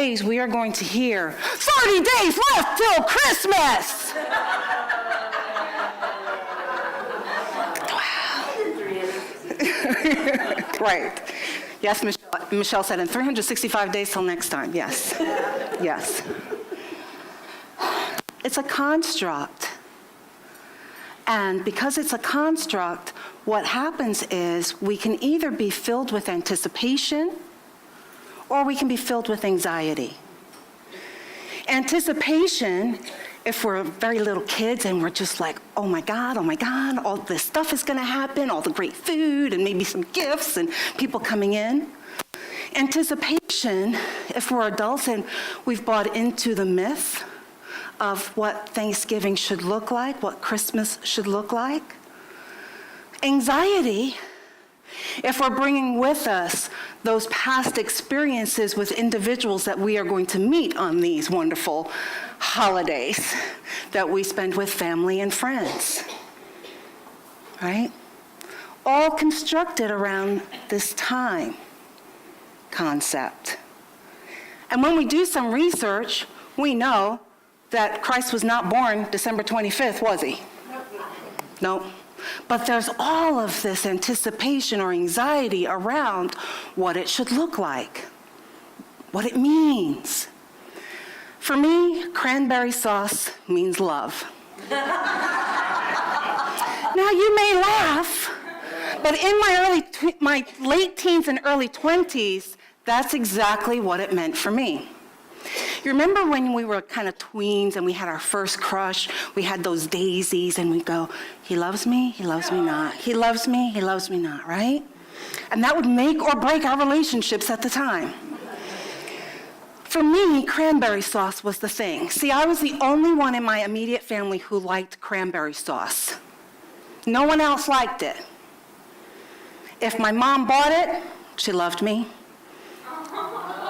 days, we are going to hear, 30 days left till Christmas. Right. Yes, Michelle said, in 365 days till next time. Yes. Yes. It's a construct. And because it's a construct, what happens is we can either be filled with anticipation or we can be filled with anxiety. Anticipation, if we're very little kids and we're just like, oh my God, all this stuff is gonna happen, all the great food and maybe some gifts and people coming in. Anticipation, if we're adults and we've bought into the myth of what Thanksgiving should look like, what Christmas should look like. Anxiety, if we're bringing with us those past experiences with individuals that we are going to meet on these wonderful holidays that we spend with family and friends, right? All constructed around this time concept. And when we do some research, we know that Christ was not born December 25th, was he? Nope. But there's all of this anticipation or anxiety around what it should look like, what it means. For me, cranberry sauce means love. Now you may laugh, but in my late teens and early 20s, that's exactly what it meant for me. You remember when we were kind of tweens and we had our first crush, we had those daisies and we go, he loves me not. He loves me not, right? And that would make or break our relationships at the time. For me, cranberry sauce was the thing. See, I was the only one in my immediate family who liked cranberry sauce. No one else liked it. If my mom bought it, she loved me.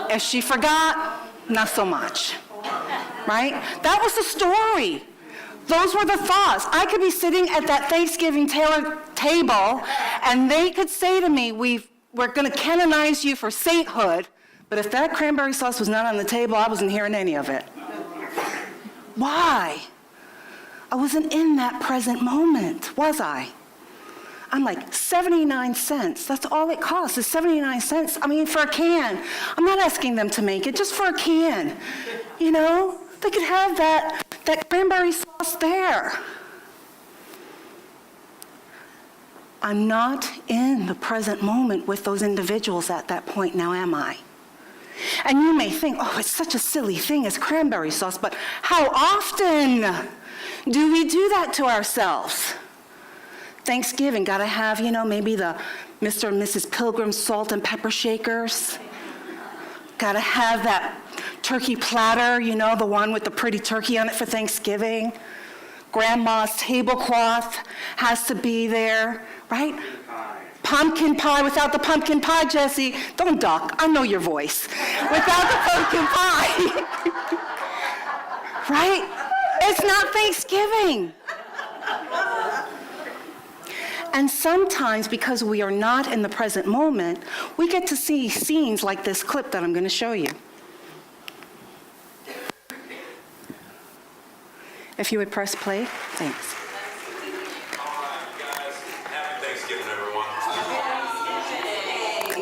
If she forgot, not so much, right? That was the story. Those were the thoughts. I could be sitting at that Thanksgiving table, and they could say to me, we're going to canonize you for sainthood, but if that cranberry sauce was not on the table, I wasn't hearing any of it. Why? I wasn't in that present moment, was I? I'm like, 79 cents. That's all it costs, is 79 cents. I mean, for a can. I'm not asking them to make it, just for a can. You know, they could have that cranberry sauce there. I'm not in the present moment with those individuals at that point now, am I? And you may think, oh, it's such a silly thing as cranberry sauce, but how often do we do that to ourselves? Thanksgiving, gotta have, maybe the Mr. and Mrs. Pilgrim salt and pepper shakers. Gotta have that turkey platter, the one with the pretty turkey on it for Thanksgiving. Grandma's tablecloth has to be there, right? Pumpkin pie. Without the pumpkin pie, Jesse, don't duck, I know your voice. Without the pumpkin pie, right? It's not Thanksgiving. And sometimes, because we are not in the present moment, we get to see scenes like this clip that I'm going to show you. If you would press play, thanks. All right, guys. Happy Thanksgiving, everyone.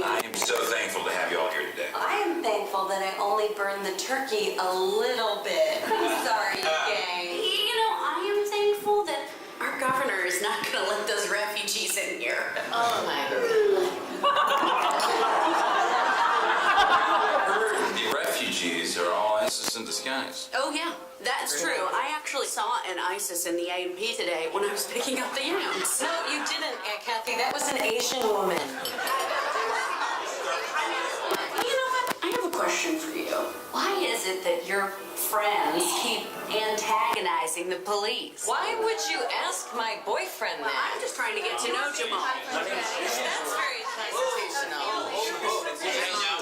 I am so thankful to have you all here today. I am thankful that I only burned the turkey a little bit. Sorry, gang. I am thankful that our governor is not going to let those refugees in here. Oh my God. The refugees are all ISIS in disguise. Oh, yeah, that's true. I actually saw an ISIS in the A&P today when I was picking up the yams. No, you didn't, Aunt Kathy. That was an Asian woman. You know what? I have a question for you. Why is it that your friends keep antagonizing the police? Why would you ask my boyfriend Well, that? I'm just trying to get to know Jamal. That's very sensational.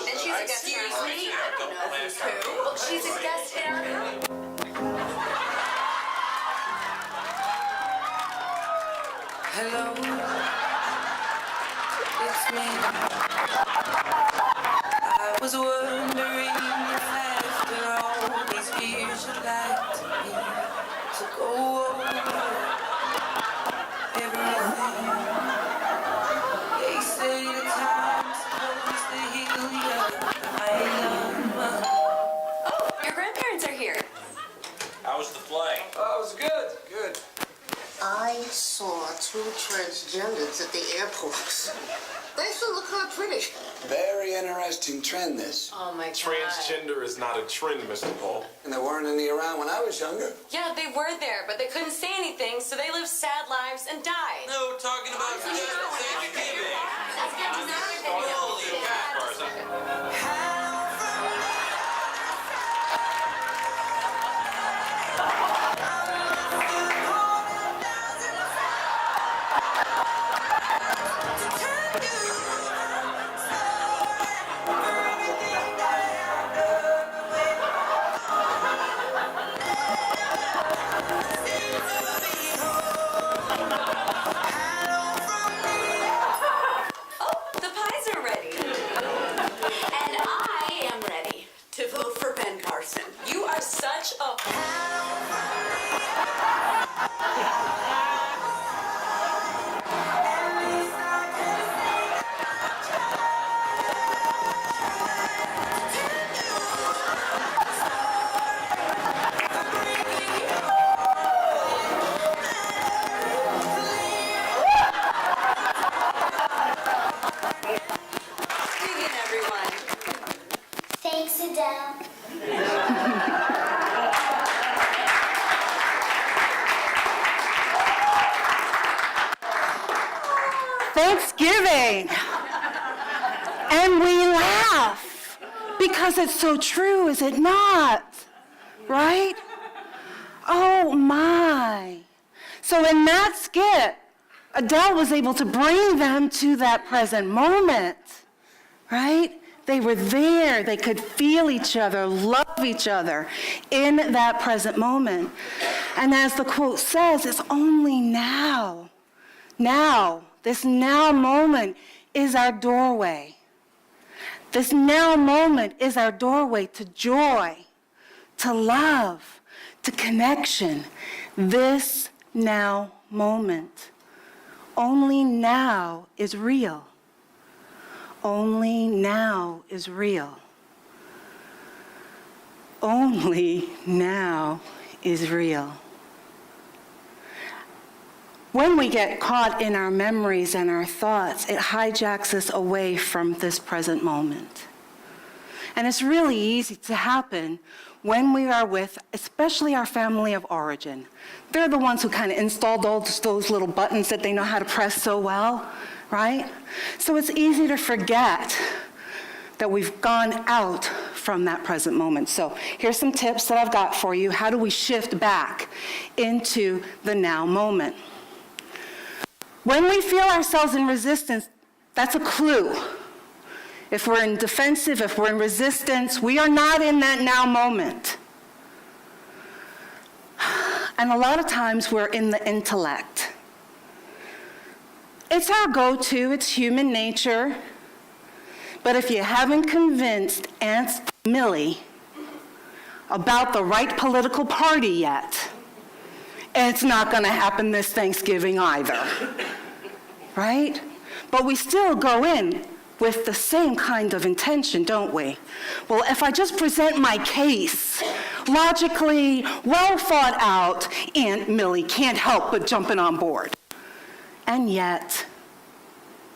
And she's a guest here. Excuse me? I don't know who's who. Well, she's a guest here. Hello, it's me. I was wondering if I transgenders at the airports. They still look quite pretty. Very interesting trend, this. Oh my God. Transgender is not a trend, Mr. Paul. And there weren't any around when I was younger. Yeah, they were there, but they couldn't say anything, so they lived sad lives and died. No, we're talking about Thanksgiving. Let's get to that video. The pies are ready. And I am ready to vote for Ben Carson. You are such a... Dig in, everyone. Thanks, Adele. Thanksgiving. And we laugh because it's so true, is it not? Right? Oh my. So in that skit, Adele was able to bring them to that present moment, right? They were there. They could feel each other, love each other in that present moment. And as the quote says, it's only now. Now, this now moment is our doorway. This now moment is our doorway to joy, to love, to connection. This now moment. Only now is real. Only now is real. Only now is real. When we get caught in our memories and our thoughts, it hijacks us away from this present moment. And it's really easy to happen when we are with, especially our family of origin. They're the ones who kind of installed those little buttons that they know how to press so well, right? So it's easy to forget that we've gone out from that present moment. So here's some tips that I've got for you. How do we shift back into the now moment? When we feel ourselves in resistance, that's a clue. If we're in defensive, if we're in resistance, we are not in that now moment. And a lot of times we're in the intellect. It's our go-to, it's human nature. But if you haven't convinced Aunt Millie about the right political party yet, it's not going to happen this Thanksgiving either, right? But we still go in with the same kind of intention, don't we? Well, if I just present my case, logically, well thought out, Aunt Millie can't help but jumping on board. And yet,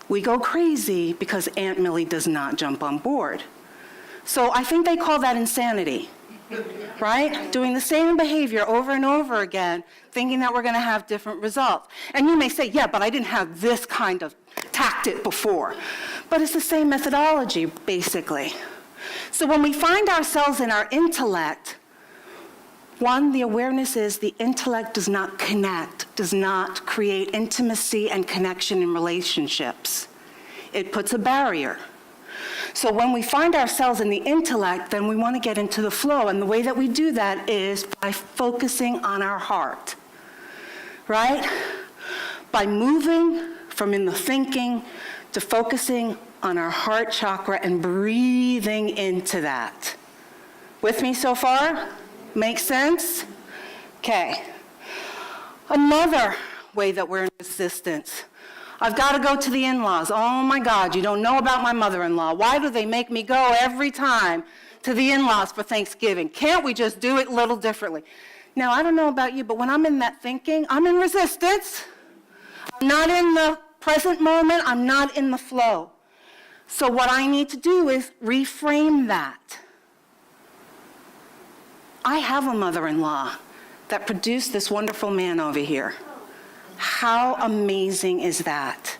we go crazy because Aunt Millie does not jump on board. So I think they call that insanity. Right? Doing the same behavior over and over again, thinking that we're going to have different results. And you may say, yeah, but I didn't have this kind of tactic before. But it's the same methodology, basically. So when we find ourselves in our intellect, one, the awareness is the intellect does not connect, does not create intimacy and connection in relationships. It puts a barrier. So when we find ourselves in the intellect, then we want to get into the flow. And the way that we do that is by focusing on our heart, right? By moving from in the thinking to focusing on our heart chakra and breathing into that. With me so far? Make sense? Okay. Another way that we're in resistance. I've got to go to the in-laws. Oh my God, you don't know about my mother-in-law. Why do they make me go every time to the in-laws for Thanksgiving? Can't we just do it a little differently? Now, I don't know about you, but when I'm in that thinking, I'm in resistance. I'm not in the present moment. I'm not in the flow. So what I need to do is reframe that. I have a mother-in-law that produced this wonderful man over here. How amazing is that?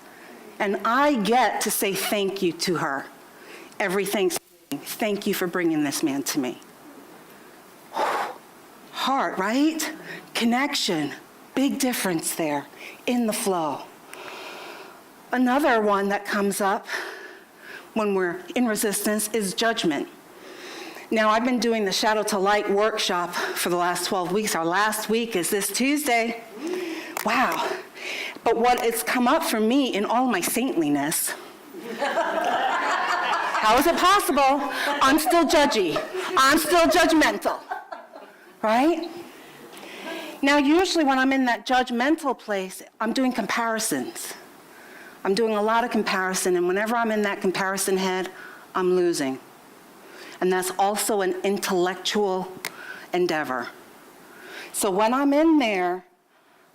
And I get to say thank you to her every Thanksgiving. Thank you for bringing this man to me. Heart, right? Connection. Big difference there in the flow. Another one that comes up when we're in resistance is judgment. Now, I've been doing the Shadow to Light workshop for the last 12 weeks. Our last week is this Tuesday. Wow. But what has come up for me in all my saintliness, how is it possible? I'm still judgy. I'm still judgmental, right? Now, usually when I'm in that judgmental place, I'm doing comparisons. I'm doing a lot of comparison, and whenever I'm in that comparison head, I'm losing. And that's also an intellectual endeavor. So when I'm in there,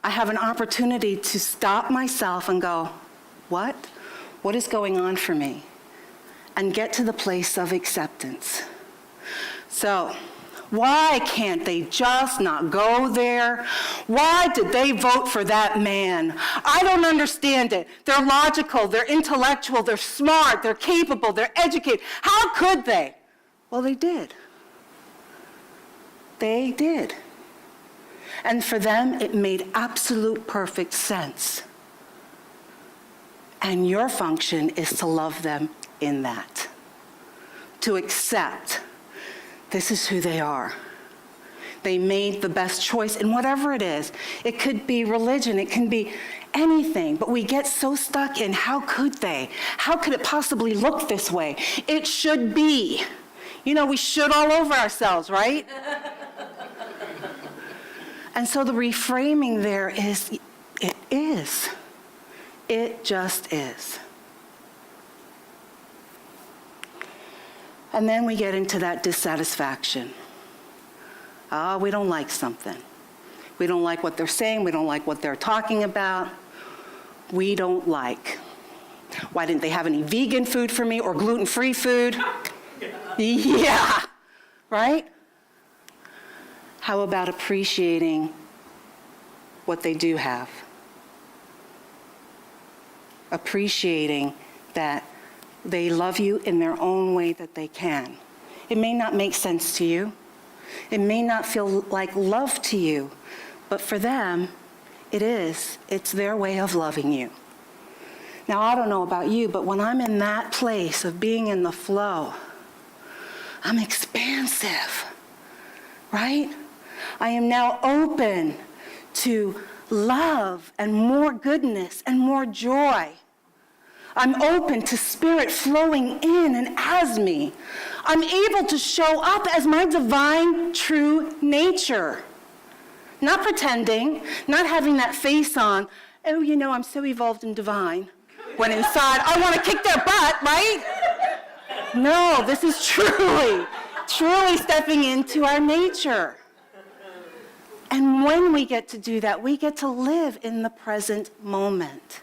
I have an opportunity to stop myself and go, what? What is going on for me? And get to the place of acceptance. So, why can't they just not go there? Why did they vote for that man? I don't understand it. They're logical, they're intellectual, they're smart, they're capable, they're educated. How could they? Well, they did. They did. And for them, it made absolute perfect sense. And your function is to love them in that. To accept this is who they are. They made the best choice in whatever it is. It could be religion, it can be anything, but we get so stuck in how could they? How could it possibly look this way? It should be. You know, we should all over ourselves, right? And so the reframing there is, it is. It just is. And then we get into that dissatisfaction. We don't like something. We don't like what they're saying. We don't like what they're talking about. We don't like. Why didn't they have any vegan food for me or gluten-free food? Yeah, right? How about appreciating what they do have? Appreciating that they love you in their own way that they can. It may not make sense to you. It may not feel like love to you, but for them, it is. It's their way of loving you. Now, I don't know about you, but when I'm in that place of being in the flow, I'm expansive, right? I am now open to love and more goodness and more joy. I'm open to spirit flowing in and as me. I'm able to show up as my divine, true nature. Not pretending, not having that face on, oh, you know, I'm so evolved and divine. When inside, I want to kick their butt, right? No, this is truly stepping into our nature. And when we get to do that, we get to live in the present moment.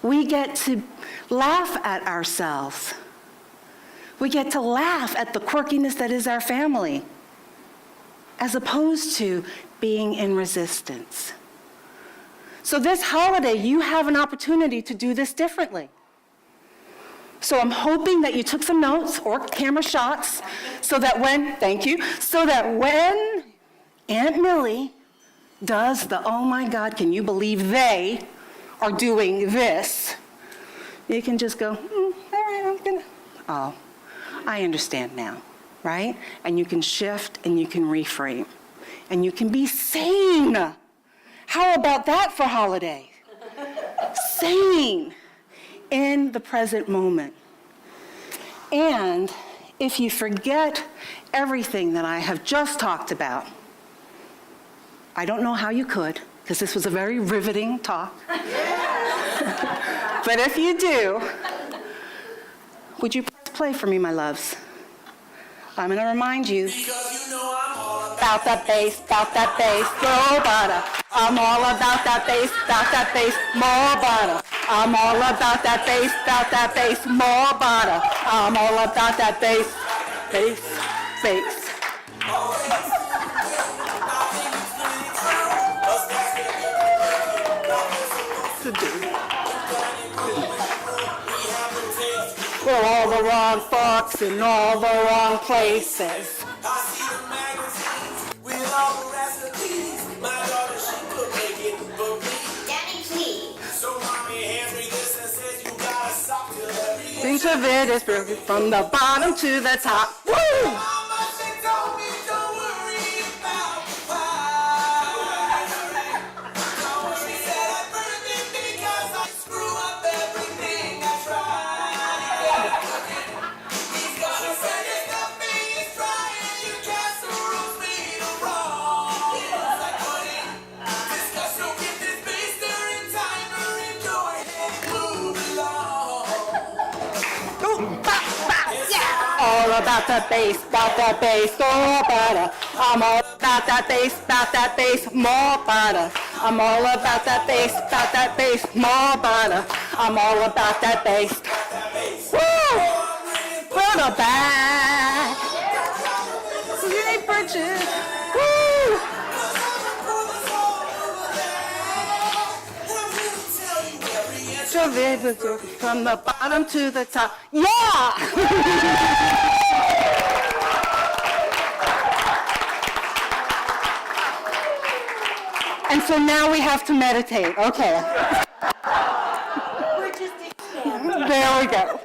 We get to laugh at ourselves. We get to laugh at the quirkiness that is our family, as opposed to being in resistance. So this holiday, you have an opportunity to do this differently. So I'm hoping that you took some notes or camera shots so that when Aunt Millie does the, oh my God, can you believe they are doing this? You can just go, all right, I'm gonna, oh, I understand now, right? And you can shift and you can reframe and you can be sane. How about that for holiday? Sane in the present moment. And if you forget everything that I have just talked about, I don't know how you could, because this was a very riveting talk. But if you do, would you press play for me, my loves? I'm going to remind you about that bass, go, bada. I'm all about that bass, more butter. I'm all about that bass, more butter. I'm all about that bass. We're all the wrong folks in all the wrong places. Daddy, please. Think of it as broken from the bottom to the top. Woo! All about the bass, more butter. I'm all about that bass, more butter. I'm all about that bass, more butter. I'm all about that bass. Woo! For the back. Yay, Bridget. Woo! From the bottom to the top. Yeah! And so now we have to meditate. Okay. We're just expanding. There we go.